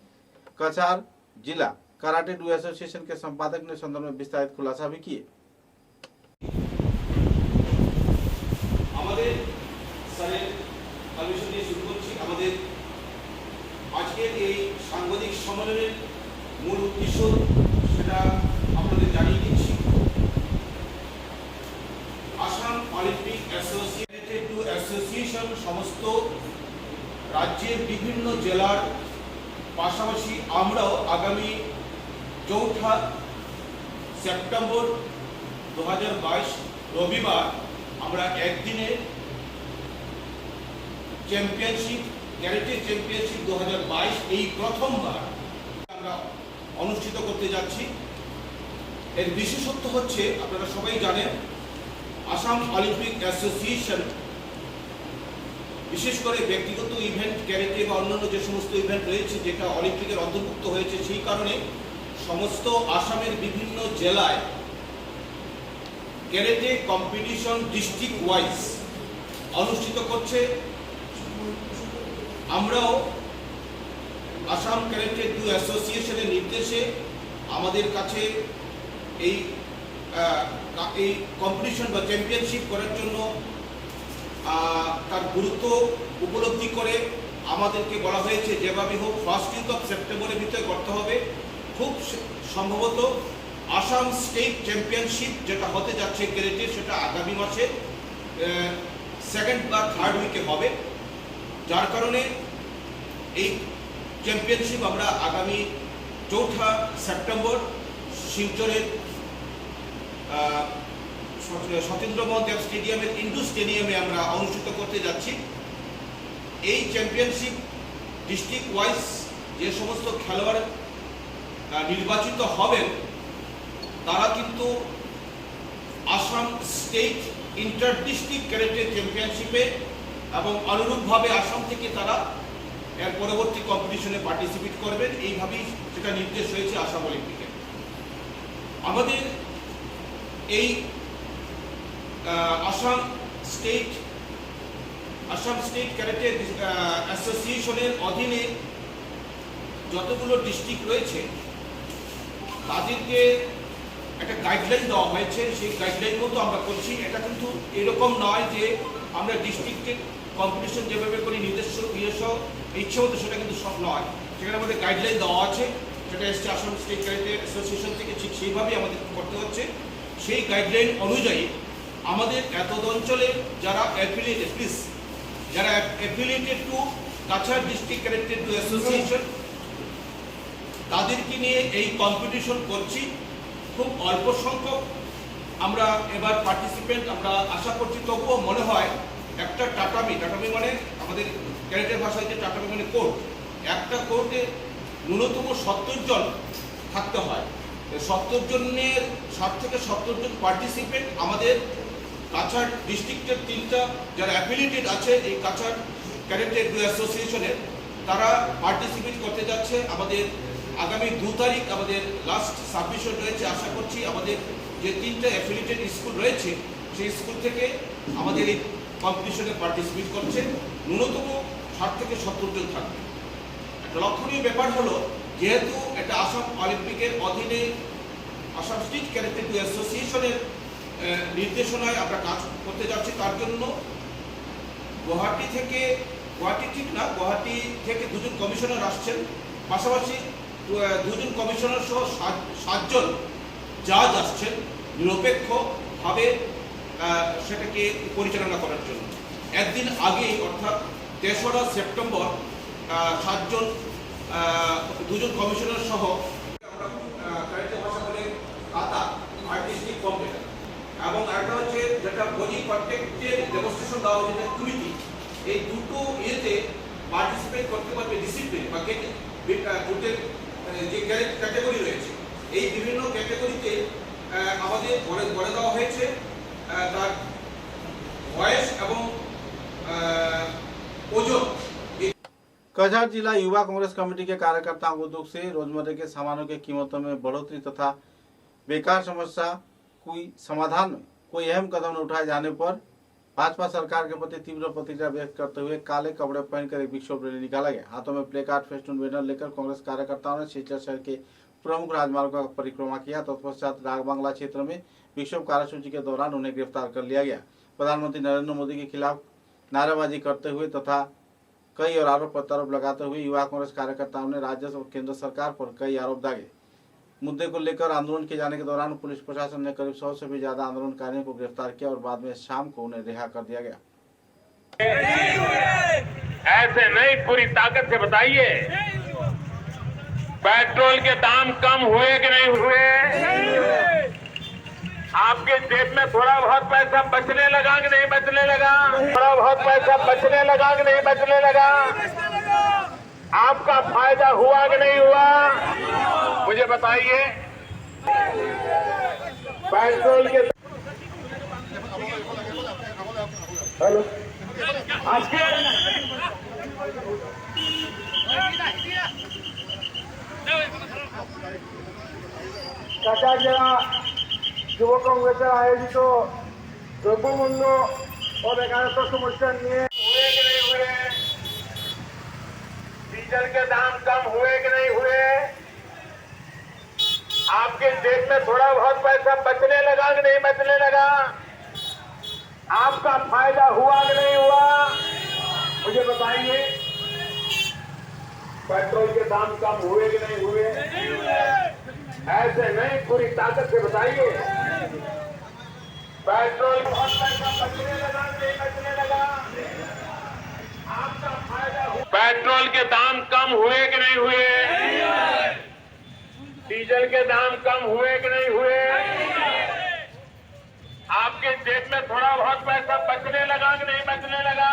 कछार जिला कराटे डू एसोसिएशन के संपादक ने संदर्भ में विस्तारित खुलासा भी किए। সাংবাদিক সম্মেলনের মূল উদ্দেশ্য সেটা আপনাদের জানিয়ে দিচ্ছি। আসাম অলিম্পিক অ্যাসোসিয়েশন সমস্ত রাজ্যের বিভিন্ন জেলার পাশাপাশি আমরাও আগামী 4 সেপ্টেম্বর 2022 রবিবার আমরা একদিনে চ্যাম্পিয়নশিপ ক্যারেটে চ্যাম্পিয়নশিপ 2022 এই প্রথমবার আমরা অনুষ্ঠিত করতে যাচ্ছি। এর বিশেষত্ব হচ্ছে আপনারা সবাই জানেন আসাম অলিম্পিক অ্যাসোসিয়েশন বিশেষ করে ব্যক্তিগত ইভেন্ট ক্যারেটে বা অন্যান্য যে সমস্ত ইভেন্ট রয়েছে যেটা অলিম্পিকের অন্তর্ভুক্ত হয়েছে সেই কারণে সমস্ত আসামের বিভিন্ন জেলায় ক্যারেটে কম্পিটিশন ডিস্ট্রিক্ট ওয়াইজ অনুষ্ঠিত করছে। আমরাও আসাম ক্যারেটে ডু অ্যাসোসিয়েশনের নির্দেশে আমাদের কাছে এই কম্পিটিশন বা চ্যাম্পিয়নশিপ করার জন্য তার গুরুত্ব উপলব্ধি করে আমাদেরকে বলা হয়েছে যেভাবে হোক ফার্স্ট উইক অফ সেপ্টেম্বরের ভিতরে করতে হবে। খুব সম্ভবত আসাম স্টেট চ্যাম্পিয়নশিপ যেটা হতে যাচ্ছে ক্যারেটে, সেটা আগামী মাসে সেকেন্ড বা থার্ড উইকে হবে। যার কারণে এই চ্যাম্পিয়নশিপ আমরা আগামী 4 সেপ্টেম্বর শিলচরের সতীন্দ্র মোহন দেব স্টেডিয়ামের ইন্ডু স্টেডিয়ামে আমরা অনুষ্ঠিত করতে যাচ্ছি। এই চ্যাম্পিয়নশিপ ডিস্ট্রিক্ট ওয়াইজ যে সমস্ত খেলোয়াড় নির্বাচিত হবেন তারা কিন্তু আসাম স্টেট ইন্টার ডিস্ট্রিক্ট ক্যারেটে চ্যাম্পিয়নশিপে এবং অনুরূপভাবে আসাম থেকে তারা এর পরবর্তী কম্পিটিশনে পার্টিসিপেট করবেন। এইভাবেই সেটা নির্দেশ হয়েছে আসাম অলিম্পিকে। আমাদের এই আসাম স্টেট ক্যারেটে অ্যাসোসিয়েশনের অধীনে যতগুলো ডিস্ট্রিক্ট রয়েছে তাদেরকে একটা গাইডলাইন দেওয়া হয়েছে। সেই গাইডলাইন মতো আমরা করছি। এটা কিন্তু এরকম নয় যে আমরা ডিস্ট্রিক্টে কম্পিটিশন যেভাবে করি নিজস্ব ইচ্ছে মতো, সেটা কিন্তু সব নয়। সেখানে আমাদের গাইডলাইন দেওয়া আছে, সেটা এসছে আসাম স্টেট ক্যারেটে অ্যাসোসিয়েশন থেকে, ঠিক সেইভাবেই আমাদের করতে হচ্ছে। সেই গাইডলাইন অনুযায়ী আমাদের এত অঞ্চলে যারা affiliated to Cachar district karate association তাদেরকে নিয়ে এই কম্পিটিশন করছি। খুব অল্প সংখ্যক আমরা এবার পার্টিসিপেন্ট আমরা আশা করছি। তবুও মনে হয় একটা টাটামি মানে আমাদের ক্যারেটের ভাষায় যে টাটামি মানে কোর্ট, একটা কোর্টে ন্যূনতম 70 জন থাকতে হয়। 70 জনের 60 থেকে 70 জন পার্টিসিপেন্ট আমাদের কাছাড় ডিস্ট্রিক্টের 3টা যারা অ্যাফিলিয়েটেড আছে এই কাছাড় ক্যারেটে অ্যাসোসিয়েশনের, তারা পার্টিসিপেট করতে যাচ্ছে। আমাদের আগামী 2 তারিখ আমাদের লাস্ট সাবমিশন রয়েছে। আশা করছি আমাদের যে 3টা অ্যাফিলিয়েটেড স্কুল রয়েছে সেই স্কুল থেকে আমাদের এই কম্পিটিশনে পার্টিসিপেট করছে। ন্যূনতম 60 থেকে 70 জন থাকবে। একটা লক্ষণীয় ব্যাপার হলো, যেহেতু এটা আসাম অলিম্পিকের অধীনে আসাম স্টেট ক্যারেটে অ্যাসোসিয়েশনের নির্দেশনায় আমরা কাজ করতে যাচ্ছি, তার জন্য গুয়াহাটি থেকে 2 জন কমিশনার আসছেন, পাশাপাশি 2 জন কমিশনার সহ 7 জন জাজ আসছেন নিরপেক্ষভাবে সেটাকে পরিচালনা করার জন্য। একদিন আগেই অর্থাৎ 3রা সেপ্টেম্বর 2 জন কমিশনার সহ ক্যারেটে ভাষা বলে কাতা আর্টিস্টিক কম্পিটিশন এবং একটা হচ্ছে যেটা বডি কন্ট্যাক্টের ডেমনস্ট্রেশন দেওয়া হয়েছে কমিটি, এই দুটো ইয়েতে পার্টিসিপেট করতে পারবে ডিসিপ্লিন বা কোর্টের যে ক্যাটাগরি রয়েছে। এই বিভিন্ন ক্যাটাগরিতে আমাদের বলে দেওয়া হয়েছে তার বয়স এবং ওজন। कछार जिला युवा कांग्रेस कमेटी के कार्यकर्ताओं को दुख से रोजमर्रा के सामानों की कीमतों में बढ़ोतरी तथा बेकार समस्या कोई समाधान में कोई अहम कदम न उठाए जाने पर भाजपा सरकार के प्रति तीव्र प्रतिक्रिया व्यक्त करते हुए काले कपड़े पहनकर एक विक्षोभ रैली निकाला गया। हाथों में प्लेकार्ड फेस्टून बैनर लेकर कांग्रेस कार्यकर्ताओं ने शिलचर शहर के प्रमुख राजमार्गों का परिक्रमा किया। तत्पश्चात रागबांगला क्षेत्र में विक्षोभ कार्यसूची के दौरान उन्हें गिरफ्तार कर लिया गया। प्रधानमंत्री नरेंद्र मोदी के खिलाफ नारेबाजी करते हुए तथा कई और आरोप प्रत्यारोप लगाते हुए युवा कांग्रेस कार्यकर्ताओं ने राज्य और केंद्र सरकार पर कई आरोप दागे। मुद्दे को लेकर आंदोलन किए जाने के दौरान पुलिस प्रशासन ने करीब 100 से भी ज्यादा आंदोलनकारियों को गिरफ्तार किया और बाद में शाम को उन्हें रिहा कर दिया गया। ऐसे नहीं, पूरी ताकत से बताइए, पेट्रोल के दाम कम हुए कि नहीं हुए? आपके जेब में थोड़ा बहुत पैसा बचने लगा कि नहीं बचने लगा? थोड़ा बहुत पैसा बचने लगा कि नहीं बचने लगा? आपका फायदा हुआ कि नहीं हुआ? मुझे बताइए। पेट्रोल के हेलो आज के কাছাড় জেলা যুব কংগ্রেসের আয়োজিত দ্রব্যমূল্য ও বেকারত্ব সমস্যা নিয়ে हुए कि नहीं हुए? डीजल के दाम कम हुए कि नहीं हुए? आपके जेब में थोड़ा बहुत पैसा बचने लगा कि नहीं बचने लगा? आपका फायदा हुआ कि नहीं हुआ, मुझे बताइए। पेट्रोल के दाम कम हुए कि नहीं हुए? ऐसे नहीं, पूरी ताकत से बताइए। पेट्रोल बहुत पैसा बचने लगा, नहीं बचने लगा? आपका फायदा हुआ। पेट्रोल के दाम कम हुए कि नहीं हुए? डीजल के दाम कम हुए कि नहीं हुए? आपके जेब में थोड़ा बहुत पैसा बचने लगा कि नहीं बचने लगा?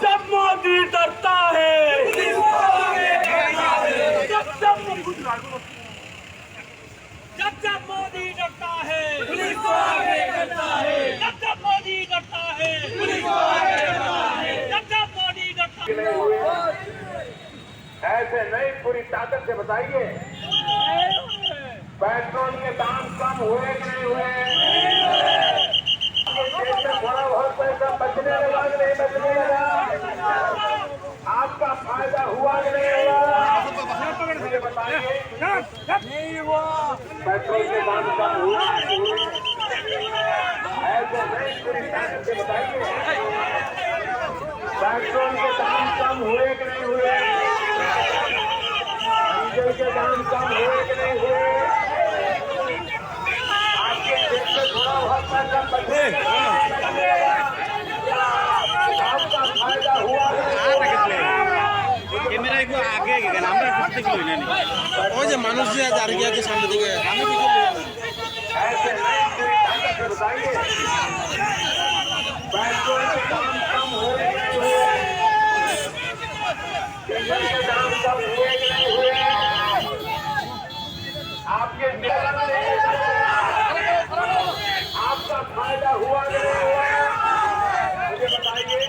जब मोदी डरता है, जब मोदी डरता है, पुलिस को आगे करता है। जब मोदी डरता है, पुलिस को आगे करता है। जब मोदी डरता है। ऐसे नहीं, पूरी ताकत से बताइए। पेट्रोल के दाम कम हुए कि नहीं हुए? थोड़ा बहुत पैसा बचने लगा कि नहीं बचने लगा? आपका फायदा हुआ कि नहीं हुआ, मुझे बताइए। नहीं हुआ। पेट्रोल के दाम कम हुए कि नहीं हुए? ऐसे नहीं, पूरी ताकत से बताइए। पेट्रोल के दाम कम हुए कि नहीं हुए? डीजल के दाम कम हुए कि नहीं हुए? आपके जेब में थोड़ा बहुत पैसा बचने लगा, आपका फायदा हुआ ক্যামেরা একটু আগে গেলেন, আমরা করতে গেল না। ওই যে মানুষ যে দাঁড়িয়ে আছে সামনে দিকে, আমি ऐसे नहीं, पूरी ताकत से बताइए। पेट्रोल के दाम कम हुए कि नहीं हुए? डीजल के दाम कम हुए कि नहीं हुए? आपके आपका फायदा हुआ कि नहीं हुआ, मुझे बताइए।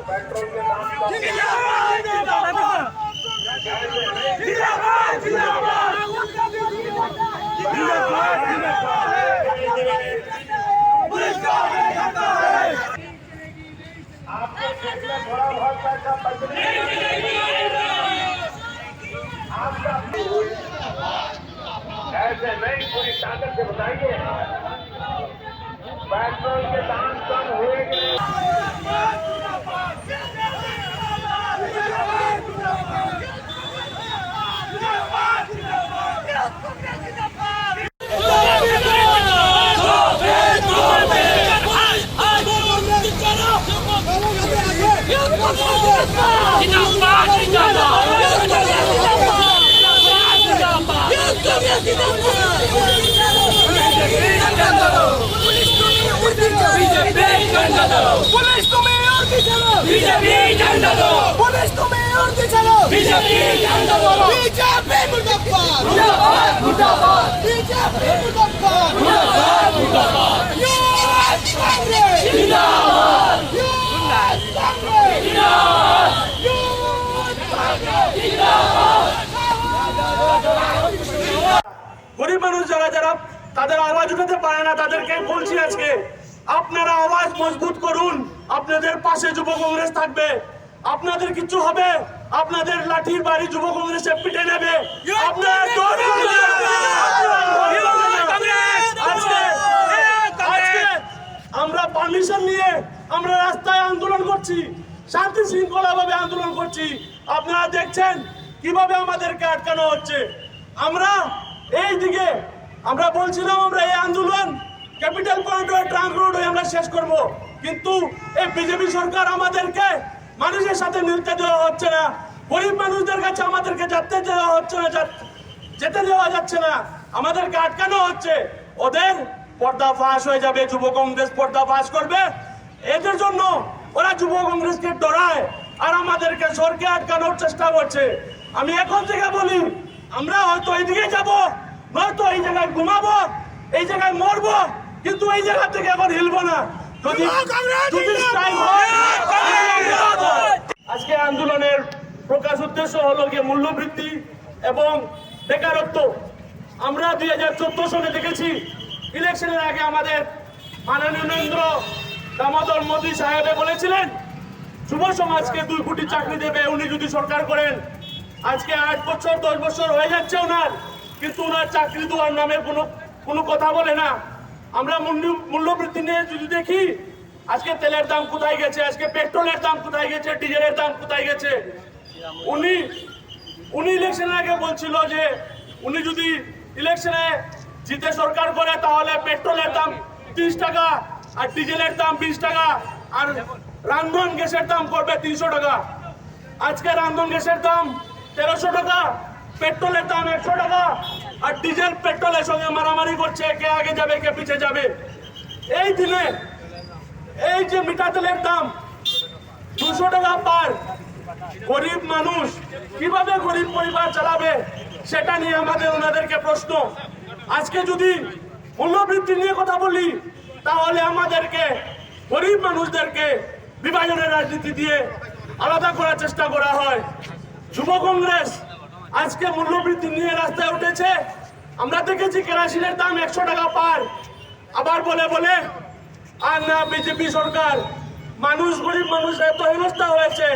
पेट्रोल के दाम आपके जेब में थोड़ा बहुत पैसा बचने आपका ऐसे नहीं, पूरी ताकत से बताइए। पेट्रोल के दाम कम हुए कि नहीं? पुलिस तुम्हें और की चलो, बीजेपी झंडा दो। पुलिस तुम्हें और की चलो, बीजेपी झंडा दो। बीजेपी मुर्दाबाद, मुर्दाबाद, मुर्दाबाद। बीजेपी मुर्दाबाद, मुर्दाबाद, मुर्दाबाद। यूथ कांग्रेस जिंदाबाद, यूथ कांग्रेस जिंदाबाद, यूथ कांग्रेस जिंदाबाद। গরিব মানুষ যারা যারা তাদের আওয়াজ উঠাতে পারে না, তাদেরকে বলছি আজকে আপনারা আওয়াজ মজবুত করুন। আপনাদের পাশে যুব কংগ্রেস থাকবে, আপনাদের কিছু হবে, আপনাদের লাঠির বাড়ি যুব কংগ্রেসে পিটে নেবে। আপনারা আজকে আমরা পারমিশন নিয়ে আমরা রাস্তায় আন্দোলন করছি, শান্তি শৃঙ্খলা ভাবে আন্দোলন করছি। আপনারা দেখছেন কিভাবে আমাদেরকে আটকানো হচ্ছে। আমরা এই দিকে আমরা বলছিলাম আমরা এই আন্দোলন ক্যাপিটাল পয়েন্ট হয়ে ট্রাঙ্ক রোড হয়ে আমরা শেষ করব, কিন্তু এই বিজেপি সরকার আমাদেরকে মানুষের সাথে মিলতে দেওয়া হচ্ছে না। গরিব মানুষদের কাছে আমাদেরকে যেতে দেওয়া যাচ্ছে না, আমাদেরকে আটকানো হচ্ছে। ওদের পর্দা ফাঁস হয়ে যাবে, যুব কংগ্রেস পর্দা ফাঁস করবে, এদের জন্য ওরা যুব কংগ্রেসকে ডরায় আর আমাদেরকে সরকে আটকানোর চেষ্টা করছে। আমি এখন থেকে বলি, আমরা হয়তো এইদিকে যাব, নয়তো এই জায়গায় ঘুমাবো, এই জায়গায় মরবো, কিন্তু এই জায়গা থেকে এখন হিলবো না। যদি strike হয়, আজকে আন্দোলনের প্রকাশ উদ্দেশ্য হলো গিয়ে মূল্যবৃদ্ধি এবং বেকারত্ব। আমরা 2014 সালে দেখেছি, ইলেকশনের আগে আমাদের মাননীয় নরেন্দ্র দামোদর মোদী সাহেবে বলেছিলেন যুব সমাজকে 2 কোটি চাকরি দেবে উনি যদি সরকার করেন। আজকে 8 বছর 10 বছর হয়ে যাচ্ছে ওনার, কিন্তু ওনার চাকরি দেওয়ার নামে কোনো কথা বলে না। আমরা মূল্যবৃদ্ধি নিয়ে যদি দেখি, আজকে তেলের দাম কোথায় গেছে, আজকে পেট্রোলের দাম কোথায় গেছে, ডিজেলের দাম কোথায় গেছে। উনি ইলেকশনের আগে বলছিল যে উনি যদি ইলেকশনে জিতে সরকার করে তাহলে পেট্রোলের দাম 30 টাকা আর ডিজেলের দাম 20 টাকা আর রান্ধন গ্যাসের দাম করবে 300 টাকা। আজকে রান্ধন গ্যাসের দাম 1300 টাকা, পেট্রোলের দাম 100 টাকা আর ডিজেল পেট্রোলের সঙ্গে মারামারি করছে, কে আগে যাবে কে পিছে যাবে। এই দিনে এই যে মিঠা তেলের দাম 200 টাকা পার, গরিব মানুষ কিভাবে গরিব পরিবার চালাবে সেটা নিয়ে ওনাদেরকে প্রশ্ন। আজকে যদি মূল্যবৃদ্ধি নিয়ে কথা বলি তাহলে আমাদেরকে গরিব মানুষদেরকে বিভাজনের রাজনীতি দিয়ে আলাদা করার চেষ্টা করা হয়। যুব কংগ্রেস আজকে মূল্যবৃদ্ধি নিয়ে রাস্তায় উঠেছে। আমরা দেখেছি কেরোসিনের দাম 100 টাকা পার, আবার বলে আর না বিজেপি সরকার। মানুষ, গরিব মানুষ এত হেনস্থা হয়েছে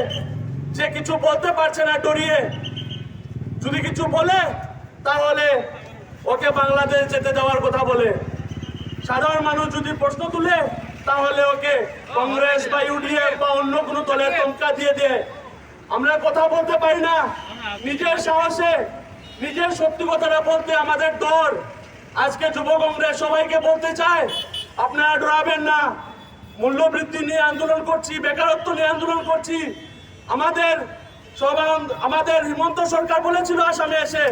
যে কিছু বলতে পারছে না ডরিয়ে। যদি কিছু বলে তাহলে ওকে বাংলাদেশ যেতে দেওয়ার কথা বলে। সাধারণ মানুষ যদি প্রশ্ন তুলে তাহলে ওকে কংগ্রেস বা ইউডিএফ বা অন্য কোনো দলের টঙ্কা দিয়ে দেয়। আমরা কথা বলতে পারি না, নিজের সাহসে নিজের সত্যি কথাটা বলতে আমাদের ডর। আজকে যুব কংগ্রেস সবাইকে বলতে চায়, আপনারা ডরাবেন না। মূল্যবৃদ্ধি নিয়ে আন্দোলন করছি, বেকারত্ব নিয়ে আন্দোলন করছি। আমাদের হিমন্ত সরকার বলেছিল আসামে এসে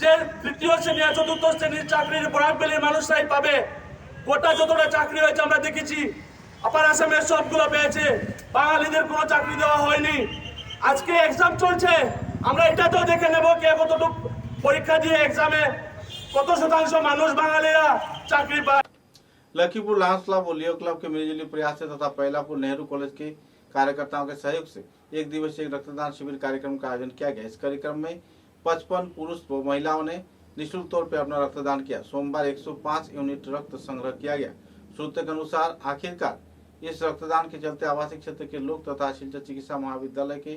যে 3য় শ্রেণী আর 4র্থ শ্রেণীর চাকরির বরাক ভ্যালির মানুষরাই পাবে। গোটা যতটা চাকরি হয়েছে আমরা দেখেছি, আপার আসামের সবগুলো পেয়েছে, বাঙালিদের কোনো চাকরি দেওয়া হয়নি। আজকে এক্সাম চলছে, আমরা এটাতেও দেখে নেব কে কতটুকু পরীক্ষা দিয়ে এক্সামে কত শতাংশ মানুষ বাঙালিরা चाकरी पाए। लखीपुर लायंस क्लब और लियो क्लब के मिलजुली प्रयास से तथा पहलापुर नेहरू कॉलेज के कार्यकर्ताओं के सहयोग से एक दिवसीय रक्तदान शिविर कार्यक्रम का आयोजन किया गया। इस कार्यक्रम में 55 पुरुष व महिलाओं ने निःशुल्क तौर पर अपना रक्तदान किया। सोमवार 105 यूनिट रक्त संग्रह किया गया। सूत्र के अनुसार आखिरकार इस रक्तदान के चलते आवासीय क्षेत्र के लोग तथा शिलचर चिकित्सा महाविद्यालय के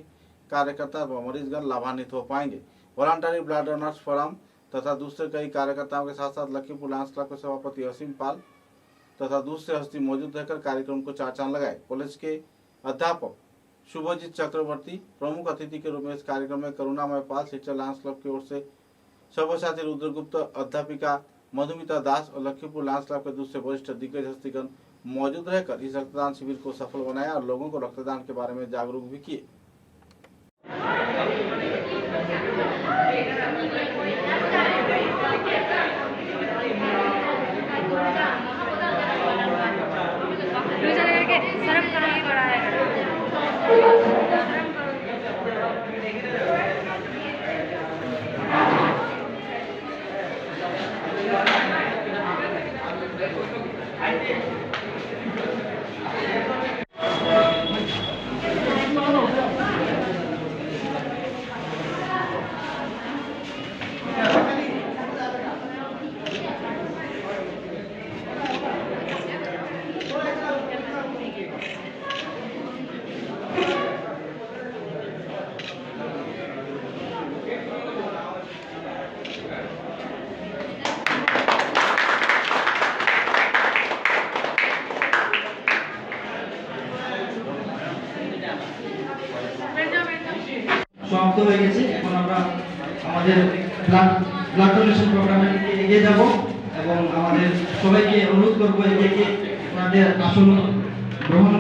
कार्यकर्ता व मरीजगण लाभान्वित हो पाएंगे। वॉलंटरी ब्लड डोनर्स फोरम तथा दूसरे कई कार्यकर्ताओं के साथ साथ लखीपुर लायंस क्लब के सभापति असीम पाल तथा दूसरे हस्ती मौजूद रहकर कार्यक्रम को चार चांद लगाए। कॉलेज के अध्यापक शुभजीत चक्रवर्ती प्रमुख अतिथि के रूप में इस कार्यक्रम में करुणामय पाल, शिलचर लायंस क्लब की ओर से सव्यसाची रुद्रगुप्त, अध्यापिका मधुमिता दास और लखीपुर लायंस क्लब के दूसरे वरिष्ठ दिग्गज हस्तीगण मौजूद रहकर इस रक्तदान शिविर को सफल बनाया और लोगों को रक्तदान के बारे में जागरूक भी किए। সমাপ্ত হয়ে গেছে। এখন আমরা আমাদের ব্লাড ডোনেশন প্রোগ্রামে এগিয়ে যাব এবং আমাদের সবাইকে অনুরোধ করবো একে ওনাদের আসন গ্রহণ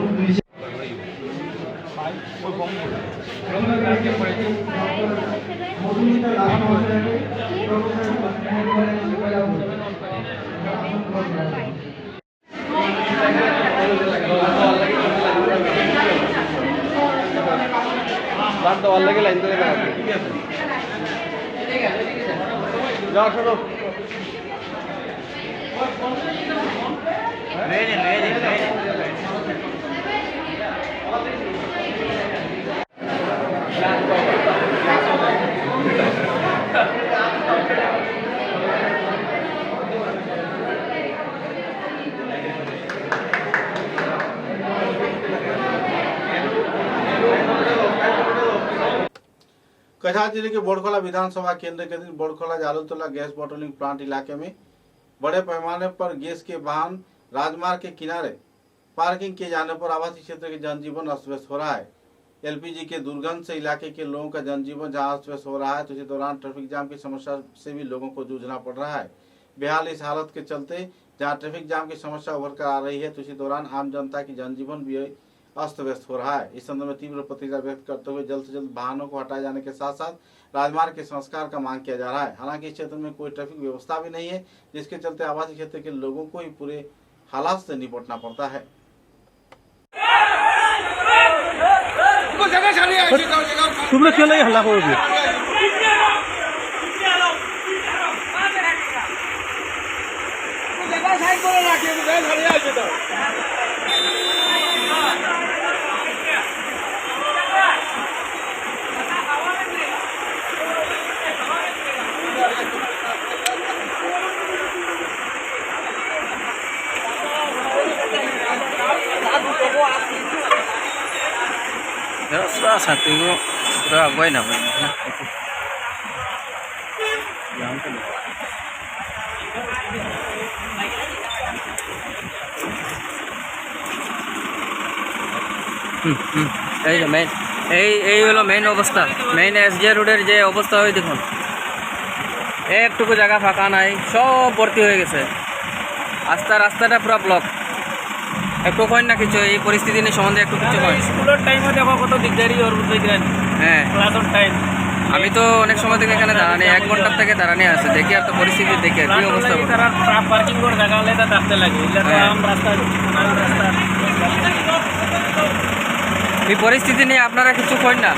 कछार जिले के बोड़खोला विधानसभा केंद्र के दिन बोड़खोला जालूतला गैस बॉटलिंग प्लांट इलाके में बड़े पैमाने पर गैस के वाहन राजमार्ग के किनारे पार्किंग किए जाने पर आवासीय क्षेत्र के जनजीवन अस्त व्यस्त हो रहा है। एलपीजी के दुर्गंध से इलाके के लोगों का जनजीवन जहां अस्त व्यस्त हो रहा है, तो इसी दौरान ट्रैफिक जाम की समस्या से भी लोगों को जूझना पड़ रहा है। बेहाल इस हालत के चलते जहां ट्रैफिक जाम की समस्या उभर कर आ रही है, तो इसी दौरान आम जनता की जनजीवन भी अस्त व्यस्त हो रहा है। इस संदर्भ में तीव्र प्रतिक्रिया व्यक्त करते हुए जल्द से जल्द वाहनों को हटाए जाने के साथ साथ राजमार्ग के संस्कार का मांग किया जा रहा है। हालांकि इस क्षेत्र में कोई ट्रैफिक व्यवस्था भी नहीं है, जिसके चलते आवासीय क्षेत्र के लोगों को ही पूरे हालात से निपटना पड़ता है। तुम लोग क्यों नहीं हल्ला करोगे? Sudah satu itu sudah gue namanya. এই যে মেইন এই হলো মেইন অবস্থা। মেইন এসজে রোডের যে অবস্থা হয় দেখুন, একটুকু জায়গা ফাঁকা নাই, সব ভর্তি হয়ে গেছে। রাস্তাটা পুরো ব্লক। একটু কই না কিছু এই পরিস্থিতি নিয়ে সম্বন্ধে একটু কিছু কই। স্কুলের টাইমে দেখো কত দিকদারি ওর বুঝলেন। হ্যাঁ, ক্লাসের টাইম আমি তো অনেক সময় থেকে এখানে দাঁড়ানি, 1 ঘন্টা থেকে দাঁড়ানি আছে, দেখি আর তো পরিস্থিতি দেখে কি অবস্থা। তারা পার্কিং করে জায়গা আলাদা রাখতে লাগে, এটা তো আম রাস্তা এই পরিস্থিতি নিয়ে আপনারা কিছু কই না।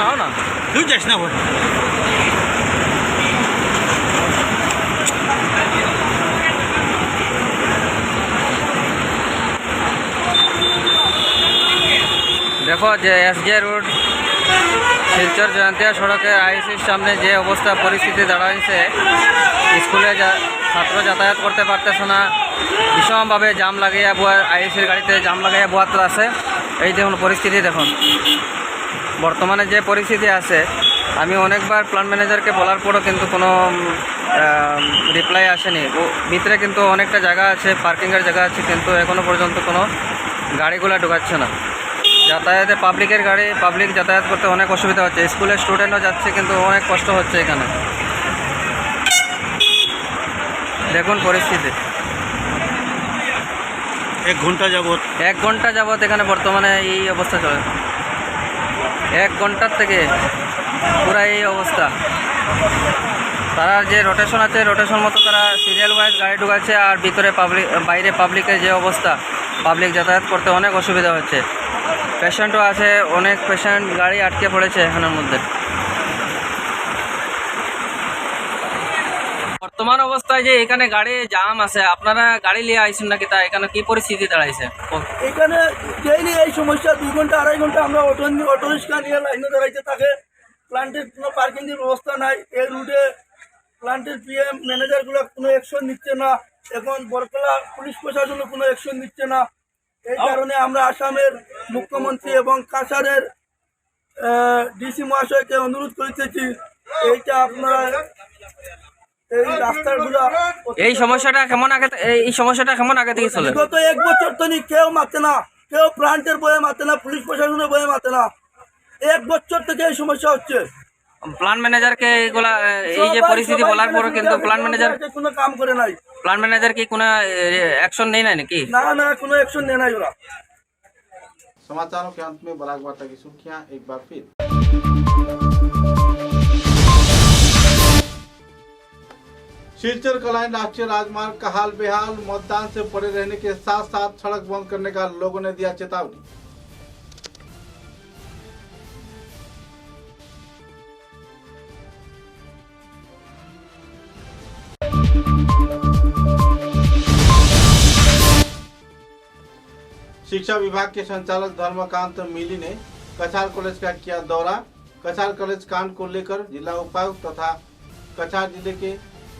आओ ना तू जास ना देखो जे एसजे रोड শিলচর জয়ন্তিয়া সড়কের আইসির সামনে যে অবস্থা পরিস্থিতি দাঁড়াইছে, স্কুলে ছাত্র যাতায়াত করতে পারতেছে না, ভীষণভাবে জাম লাগিয়ে আইসির গাড়িতে জাম লাগাইয়া বোয়াত আছে। এই দেখুন পরিস্থিতি দেখুন, বর্তমানে যে পরিস্থিতি আছে। আমি অনেকবার প্ল্যান ম্যানেজারকে বলার পরও কিন্তু কোনো রিপ্লাই আসেনি। ভিতরে কিন্তু অনেকটা জায়গা আছে, পার্কিংয়ের জায়গা আছে, কিন্তু এখনও পর্যন্ত কোনো গাড়িগুলো ঢোকাচ্ছে না। যাতায়াতে পাবলিকের গাড়ি, পাবলিক যাতায়াত করতে অনেক অসুবিধা হচ্ছে। স্কুলের স্টুডেন্টও যাচ্ছে, কিন্তু অনেক কষ্ট হচ্ছে এখানে। দেখুন পরিস্থিতি, 1 ঘন্টা যাবত এখানে বর্তমানে এই অবস্থা চলে। 1 ঘন্টার থেকে পুরা এই অবস্থা। তারা যে রোটেশন আছে, রোটেশন মতো তারা সিরিয়াল ওয়াইজ গাড়ি ঢুকাচ্ছে, আর ভিতরে বাইরে পাবলিকের যে অবস্থা, পাবলিক যাতায়াত করতে অনেক অসুবিধা হচ্ছে। পেশেন্টও আছে, অনেক পেশেন্ট গাড়ি আটকে পড়েছে এখানের মধ্যে। বর্তমান অবস্থায় যে এখানে গাড়ি জাম আছে, আপনারা গাড়ি নিয়ে আইসেন নাকি? তা এখানে কি পরিস্থিতি দাঁড়াইছে? এখানে ডেইলি এই সমস্যা, 2 ঘন্টা 2.5 ঘন্টা আমরা অটো রিক্সা নিয়ে লাইনে দাঁড়াইতে থাকে। প্লান্টের কোনো পার্কিংয়ের ব্যবস্থা নাই। এই রুটে প্লান্টের পিএম ম্যানেজারগুলো কোনো অ্যাকশন নিচ্ছে না। এখন বরকলা পুলিশ প্রশাসনও কোনো অ্যাকশন নিচ্ছে না। এই কারণে আমরা আসামের মুখ্যমন্ত্রী এবং কাছাড়ের ডিসি মহাশয়কে অনুরোধ করিতেছি, এইটা আপনারা এই রাস্তাগুলো এই সমস্যাটা কেমন আগে থেকে চলে? বিগত 1 বছর তো কেউ মারতে না, কেউ প্লান্টের বয়ে মারতে না, পুলিশ প্রশাসনের বয়ে মারতে না। 1 বছর থেকে এই সমস্যা হচ্ছে। প্ল্যান ম্যানেজারকে এগুলা এই যে পরিস্থিতি বলার পরও কিন্তু প্ল্যান ম্যানেজার কোনো কাম করে নাই। প্ল্যান ম্যানেজার কি কোনো অ্যাকশন নেই না নাকি? না কোনো एक्शन नहीं है। समाचारों के अंत में बराक वार्ता की सुर्खियां एक बार फिर। सिलचर कलाइन राष्ट्रीय राजमार्ग का हाल बेहाल, मतदान से परे रहने के साथ साथ सड़क बंद करने का लोगों ने दिया चेतावनी। शिक्षा विभाग के संचालक धर्मकांत मिली ने कछार कॉलेज का किया दौरा। कछार कॉलेज कांड को लेकर जिला उपायुक्त तथा कछार जिले के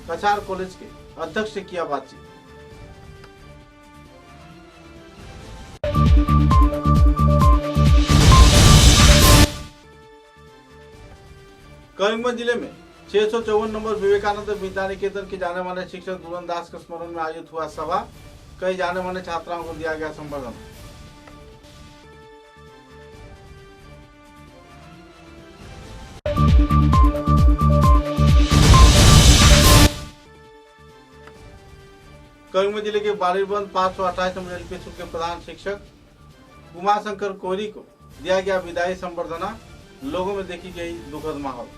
कछार कॉलेज के अध्यक्ष से किया बातचीत। करीमगंज जिले में 654 नंबर विवेकानंद विद्या निकेतन के जाने माने शिक्षक दुल्हन दास के स्मरण में आयोजित हुआ सभा। कई जाने माने छात्राओं को दिया गया संबर्धना। करीमगंज जिले के बारीबंद 528 नंबर एलपी स्कूल के प्रधान शिक्षक उमाशंकर कोहरी को दिया गया विदाई संबर्धना। लोगों में देखी गई दुखद माहौल।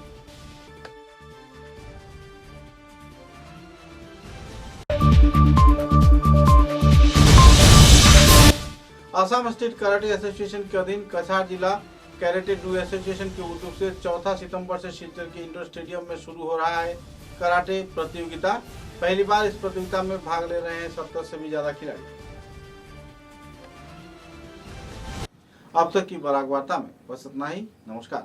असम स्टेट कराटे एसोसिएशन के अधीन कछार जिला कैरेटे डू एसोसिएशन के उद्योग से 4 सितंबर से सिलचर के इंडोर स्टेडियम में शुरू हो रहा है कराटे प्रतियोगिता। पहली बार इस प्रतियोगिता में भाग ले रहे हैं 70 से भी ज्यादा खिलाड़ी। अब तक की बराक वार्ता में बस इतना ही। नमस्कार।